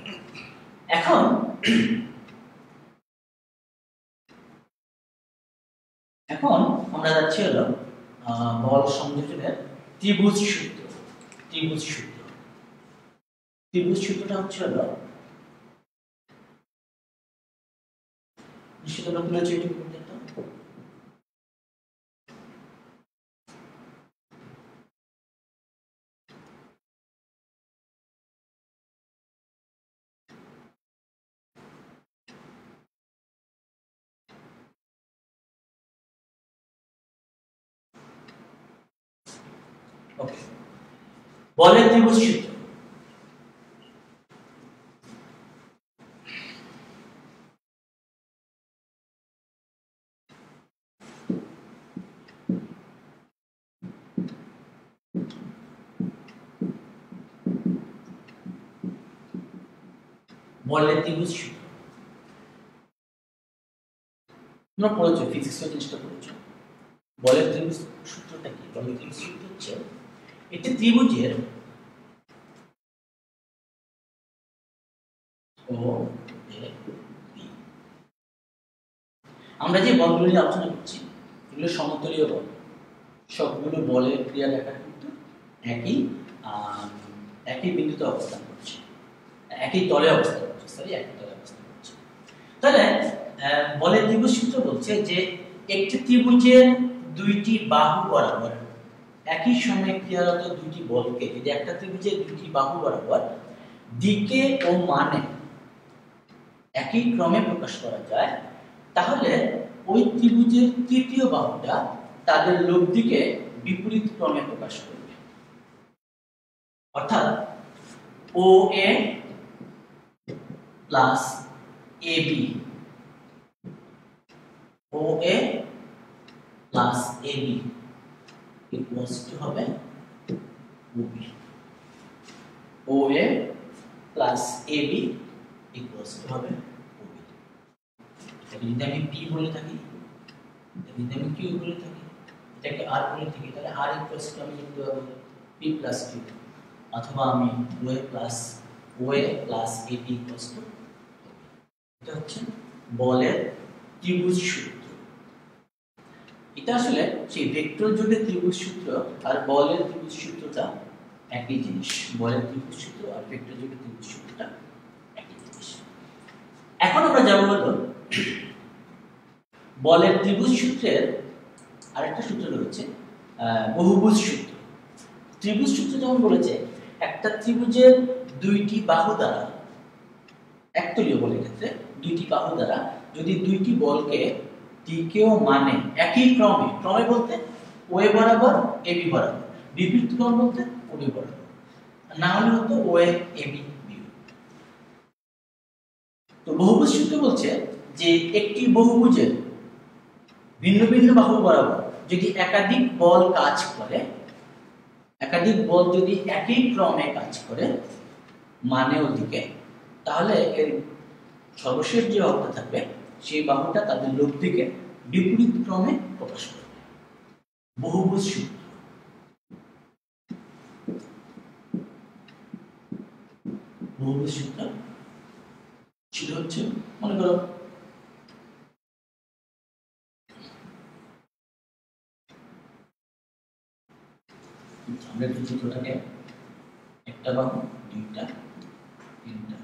এখন আমরা যাচ্ছি হলো বল সংযোজনের ত্রিভুজ সূত্রটা হচ্ছে হলো নিশ্চিত তুলে চেয়ে ওকে, বলের ত্রিভুজ সূত্র। বলের ত্রিভুজ সূত্র তোমরা পড়েছো, ফিজিক্সের জিনিসটা পড়েছো। বলের ত্রিভুজ সূত্রটা কি? বলের ত্রিভুজ সূত্র হচ্ছে একটি ত্রিভুজের আমরা যে বলগুলো নিয়ে আলোচনা করছি এগুলো সমতলীয় বল, সবগুলো বলের ক্রিয়ারেখা কিন্তু একই বিন্দুতে অবস্থান করছে, একই তলে অবস্থান করছে। তাহলে বলের ত্রিভুজ সূত্র বলছে যে একটি ত্রিভুজের দুইটি বাহু বরাবর একই সময়ে ক্রিয়ারত দুইটি বলকে যদি একটা ত্রিভুজের দুইটি বাহু বরাবর দিকে ও মানে একই ক্রমে প্রকাশ করা যায় তাহলে ওই ত্রিভুজের তৃতীয় বাহুটা তাদের লব্ধিকে বিপরীত ক্রমে প্রকাশ করবে। অর্থাৎ OA plus AB, OA plus AB equals to হবে OB, OA plus AB equals to হবে ওবি। এটাকে যদি আমি পি বলে থাকি, যদি আমি কিউ বলে থাকি, এটাকে আর বলে থাকি, তাহলে আর ইকুয়ালস টু আমি লিখতে পারবো পি প্লাস কিউ, অথবা আমি OA plus AB equals to. এটা হচ্ছে বলের ত্রিভুজ সূত্র। এটা আসলে সেই ভেক্টর যোগের ত্রিভুজ সূত্র আর বলের ত্রিভুজ সূত্রটা একই জিনিস। বলের ত্রিভুজ সূত্র আর ভেক্টর যোগের ত্রিভুজ সূত্রটা একই জিনিস। এখন আমরা যাব হলো বলের ত্রিভুজ সূত্রের আরেকটা সূত্র রয়েছে, বহুভুজ সূত্র। ত্রিভুজ সূত্র যেমন বলেছে একটা ত্রিভুজের দুইটি বাহু দ্বারা, একতলীয় বলের ক্ষেত্রে দুইটি বাহু দ্বারা যদি দুইটি বলকে দিকেও মানে একই ক্রমে, ক্রমে বলতে ওএ বরাবর এবি বরাবর, বিপরীত ক্রম বলতে ওবি বরাবর, না হলে হতো ওএ এবি বি। তো বহুভুজ সূত্র বলছে যে একটি বহুভুজের ভিন্ন ভিন্ন বাহু বরাবর যদি একাধিক বল কাজ করে, একাধিক বল যদি একই ক্রমে কাজ করে মানে ওদিকে, তাহলে এর সর্বশেষ যে বাহুটা থাকবে সেই বাহুটা তাদের লব্ধিকে বিপরীত ক্রমে প্রকাশ করবে। বহুভুজ সূত্র। বহুভুজ সূত্র ছিল হচ্ছে, মনে করো আমরা এই সূত্রটাকে একটা বাহু, দুইটা, তিনটা,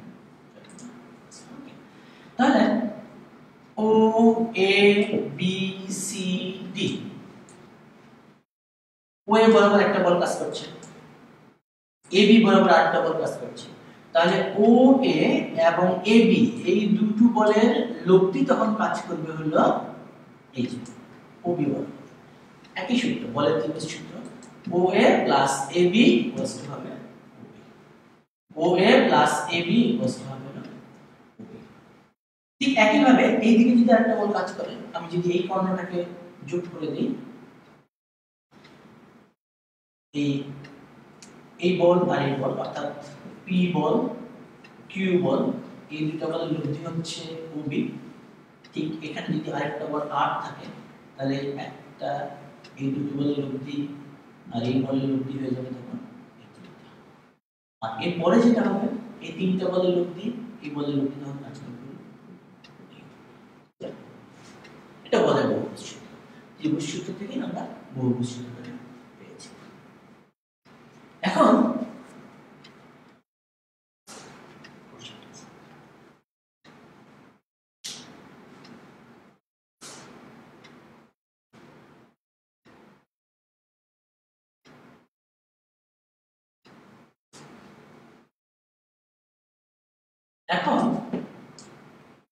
তাহলে ও এ বি সি ডি, ও এ বরাবর একটা বল কাজ করছে, এ বি বরাবর আরেকটা বল কাজ করছে, তাহলে ও এ এবং এ বি এই দুটো বলের লব্ধি তখন কাজ করবে হলো এই যে ও বি বরাবর। একই সূত্র, বলের ত্রিভুজ সূত্র, O A plus A B equals to হবে O A plus A B equals to হবে ওবি। ঠিক একই ভাবে এই দিকে যদি আরেকটা বল কাজ করে, আমি যদি এই কর্ণটাকে যোগ করে দেই, এই বল আর এই বল অর্থাৎ পি বল কিউ বল, এই দুটো বলের লব্ধি হচ্ছে ওবি। ঠিক এখানে যদি আরেকটা বল আর থাকে, তাহলে একটা এই দুটো বলের লব্ধি আর এই বলের লব্ধি হয়ে যাবে তখন। আর এরপরে যেটা হবে, এই তিনটা বলের লব্ধি এই বলের লব্ধি তখন কাজ করবে। এটা বলে বহুভুজ সূত্র। ত্রিভুজ সূত্র থেকে আমরা বহুভুজ সূত্রটা পেয়েছি। এখন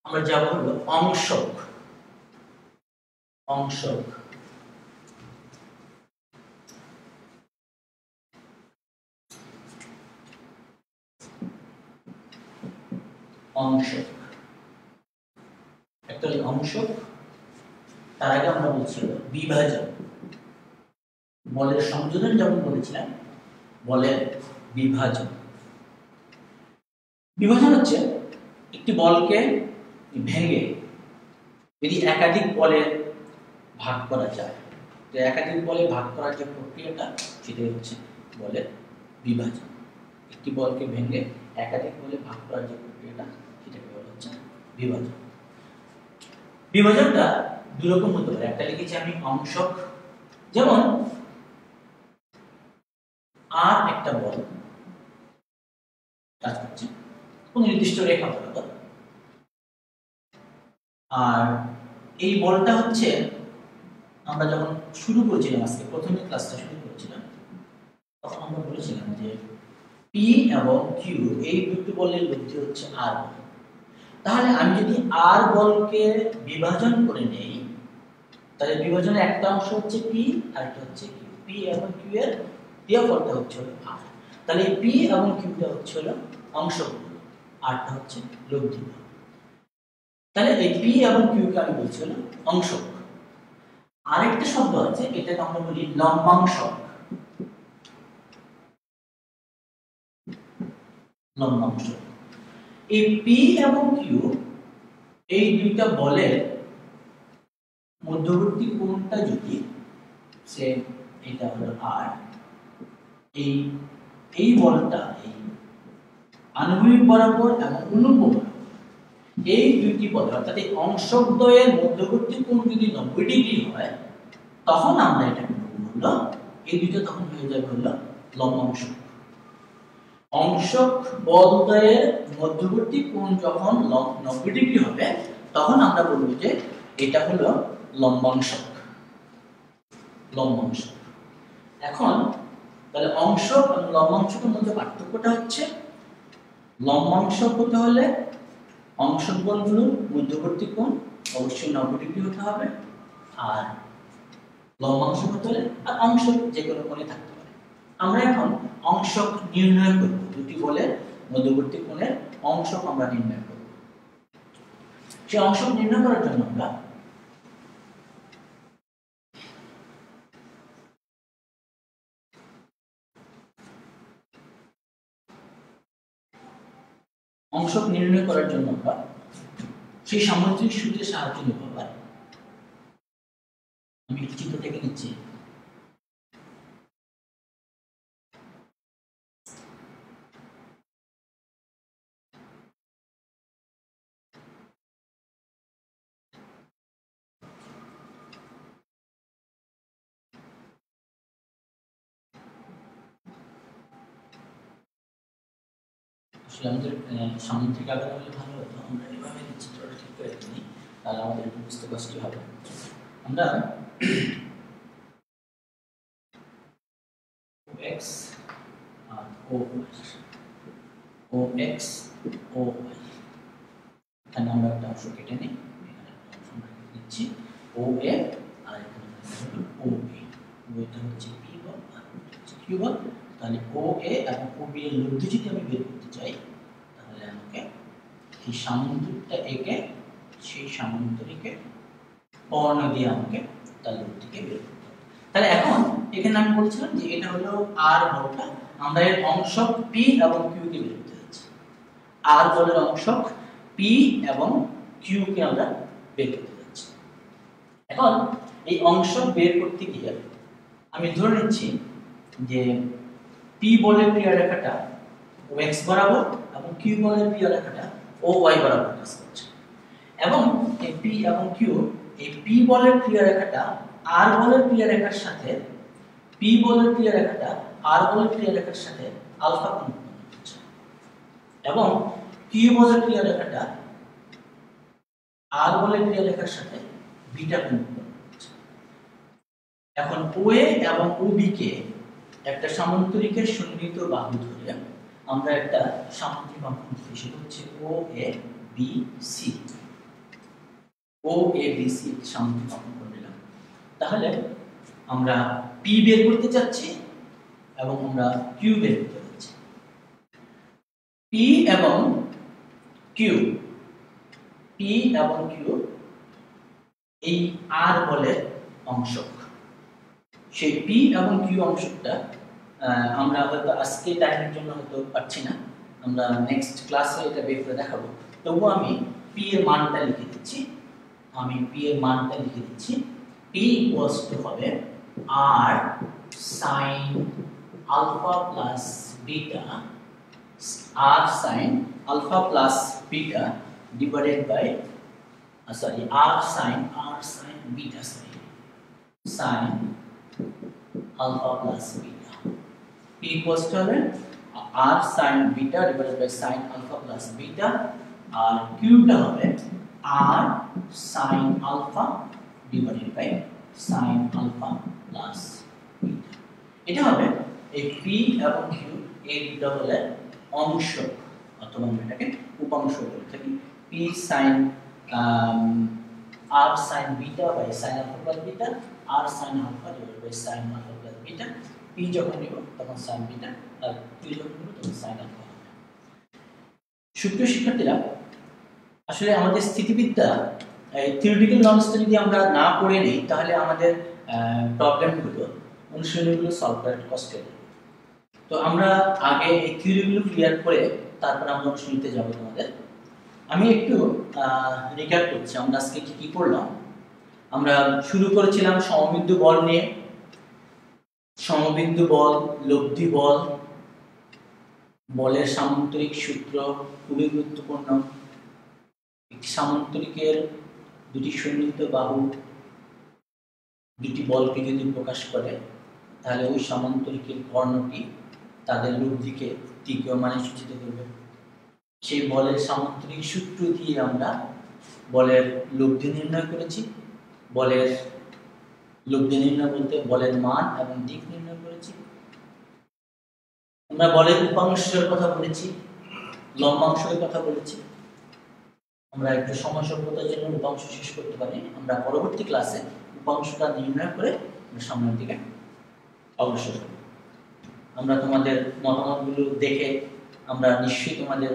আমরা যাব হলো অংশক। অংশক অংশক একটা অংশক, তার আগে আমরা বলছিল বিভাজন। বলের সংযোজন যেমন বলেছিলাম, বলের বিভাজন। বিভাজন হচ্ছে একটি বলকে ভেঙে যদি একাধিক বলে ভাগ করা যায়, তো একাধিক বলে ভাগ করার যে প্রক্রিয়াটা সেটাই হচ্ছে বলের বিভাজন। একটি বলকে ভেঙে একাধিক বলে ভাগ করার যে প্রক্রিয়াটা সেটাকে বলা হচ্ছে বিভাজন। বিভাজনটা দুই রকম হতে পারে। একটা লিখেছি আমি অংশক, যেমন আর একটা বল কাজ করছে কোন নির্দিষ্ট রেখা বরাবর, আর এই বলটা হচ্ছে আমরা যখন শুরু করেছিলাম, আজকে প্রথমে ক্লাসটা শুরু করেছিলাম, তখন আমরা বলেছিলাম যে পি এবং কিউ এই দুটো বলের লব্ধি হচ্ছে আর বল। তাহলে আমি যদি আর বলকে বিভাজন করে নেই, তাহলে বিভাজনের একটা অংশ হচ্ছে পি আর একটা হচ্ছে কিউ। পি এবং কিউ এর বিয়োগফলটা হচ্ছে আর। তাহলে এই পি এবং কিউটা হচ্ছে হলো অংশক, আরটা হচ্ছে লব্ধি। তাহলে এই পি এবং কিউ কে আমি বলছি হলো অংশক। আরেকটা শব্দ আছে, এটাকে আমরা বলি লম্বাংশক। লম্বাংশক এই P এবং Q এই দুইটা বলের মধ্যবর্তী কোণটা যদি সে এটা হলো R, এই বলটা এই আনুভূমিক বরাবর এবং উল্লম্ব বরাবর এই দুইটি বল অর্থাৎ এই অংশকদ্বয়ের মধ্যবর্তী কোণ যদি 90 ডিগ্রি হয়, তখন আমরা এটাকে বলবো এই দুইটা তখন হয়ে যাবে হলো লম্বাংশক। অংশক বলদ্বয়ের মধ্যবর্তী কোণ যখন 90 ডিগ্রি হবে, তখন আমরা বলবো যে এটা হলো লম্বাংশক। লম্বাংশক। এখন তাহলে অংশক এবং লম্বাংশকের মধ্যে পার্থক্যটা হচ্ছে, লম্বাংশক হতে হলে অংশক বলগুলোর মধ্যবর্তী কোণ অবশ্যই 90 ডিগ্রি হতে হবে, আর লম্বাংশক হতে হলে আর অংশক যে কোনো কোণে থাকতে পারে। আমরা এখন অংশক নির্ণয় করব, দুটি বলের মধ্যবর্তী কোণের অংশক আমরা নির্ণয় করব। সেই অংশক নির্ণয় করার জন্য আমরা অংশক নির্ণয় করার জন্য আমরা সেই সামুদ্রিক সূত্রের সাহায্য নেব। আবার আমি চিত্র থেকে নিচ্ছি। আমাদের সামুদ্রিক আকারে হলে ভালো হতো, আমরা এভাবে চিত্রটা ঠিক করে নিই, তাহলে আমাদের বুঝতে কষ্ট হবে। আমরা x আর OX OY, এখানে আমরা একটা অংশ কেটে নিই, এখানে একটা অংশ আমরা কেটে নিচ্ছি OA, আর এখানে OB, ওইটা হচ্ছে P বল আর ওইটা হচ্ছে Q বল। তাহলে OA এবং OB এর লব্ধি যদি আমি বের করতে চাই, তাহলে আমাকে এই সামান্তরিকটা এঁকে সেই সামান্তরিকে কর্ণ দিয়ে আমাকে তার লব্ধিকে বের করতে হবে। তাহলে এখন এখানে আমি বলছিলাম যে এটা হলো R বলটা, আমরা এর অংশক P এবং Q কে বের করতে যাচ্ছি। R বলের অংশক P এবং Q কে আমরা বের করতে যাচ্ছি। এখন এই অংশক বের করতে গিয়ে আমি ধরে নিচ্ছি যে P বলের ক্রিয়া রেখাটা OX বরাবর এবং Q বলের ক্রিয়া রেখাটা OY বরাবর কাজ করছে, এবং এই P এবং Q এই P বলের ক্রিয়া রেখাটা R বলের ক্রিয়া রেখার সাথে P বলের ক্রিয়া রেখাটা R বলের ক্রিয়া রেখার সাথে আলফা কোণ উৎপন্ন করছে, এবং Q বলের ক্রিয়া রেখাটা R বলের ক্রিয়া রেখার সাথে বিটা কোণ উৎপন্ন করছে। এখন OA এবং OB কে একটা সামান্তরিকের সন্নিহিত বাহু ধরে আমরা একটা সামান্তরিক অঙ্কন করি, সেটা হচ্ছে OABC। OABC সামান্তরিক অঙ্কন করে নিলাম। তাহলে আমরা P বের করতে চাচ্ছি এবং আমরা Q বের করতে যাচ্ছি। P এবং Q এই R বলের অংশক। সেই P এবং Q অংশটা আমরা হয়তো আজকে টাইমের জন্য হয়তো পাচ্ছি না, আমরা নেক্সট ক্লাসে এটা বের করে দেখাবো। তবুও আমি P এর মানটা লিখে দিচ্ছি। P ইকুয়ালস টু হবে R sin alpha plus beta, R sin alpha plus beta divided by R sin beta sin alpha plus beta. P equals to R sin beta divided by sin alpha plus beta, R Q টা হবে R sin alpha divided by sin alpha plus beta. এটা হবে এই P এবং Q এই দুটো হলে অংশক, অথবা আমরা এটাকে উপাংশ বলে থাকি। P sin R sin beta by sin alpha plus beta, R sin alpha divided by sin alpha plus beta। P যখন নিব তখন sin beta, আর Q যখন নিব তখন sin alpha হবে। সুপ্রিয় শিক্ষার্থীরা, আসলে আমাদের স্থিতিবিদ্যা থিওরিটিক্যাল নলেজটা যদি আমরা না পড়ে নিই, তাহলে আমাদের প্রবলেমগুলো অনুশীলনীগুলো সলভ করা কষ্ট হবে। তো আমরা আগে এই থিওরিগুলো ক্লিয়ার করে তারপর আমরা অনুশীলনীতে যাব তোমাদের। আমি একটু রিক্যাপ করছি আমরা আজকে কি কি করলাম। আমরা শুরু করেছিলাম সমবিন্দু বল নিয়ে। সমবিন্দু বল, লব্ধি বল, বলের সামান্তরিক সূত্র খুবই গুরুত্বপূর্ণ। একটি সামান্তরিকের দুটি সন্নিহিত বাহু দুটি বলকে যদি প্রকাশ করে তাহলে ওই সামান্তরিকের কর্ণটি তাদের লব্ধিকে তৃতীয় মানে সূচিত করবে। সেই বলের সামান্তরিক সূত্র দিয়ে আমরা বলের লব্ধি নির্ণয় করেছি। বলের লব্ধি নির্ণয় বলতে বলের মান এবং দিক নির্ণয় করেছি। আমরা বলের উপাংশের কথা বলেছি, লম্বাংশের কথা বলেছি। আমরা একটু সময় স্বল্পতার জন্য উপাংশ শেষ করতে পারি। আমরা পরবর্তী ক্লাসে উপাংশটা নির্ণয় করে সামনের দিকে অগ্রসর হব। আমরা তোমাদের মতামতগুলো দেখে আমরা নিশ্চয়ই তোমাদের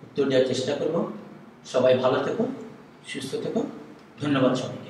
উত্তর দেওয়ার চেষ্টা করব। সবাই ভালো থেকো, সুস্থ থেকো। ধন্যবাদ সবাই।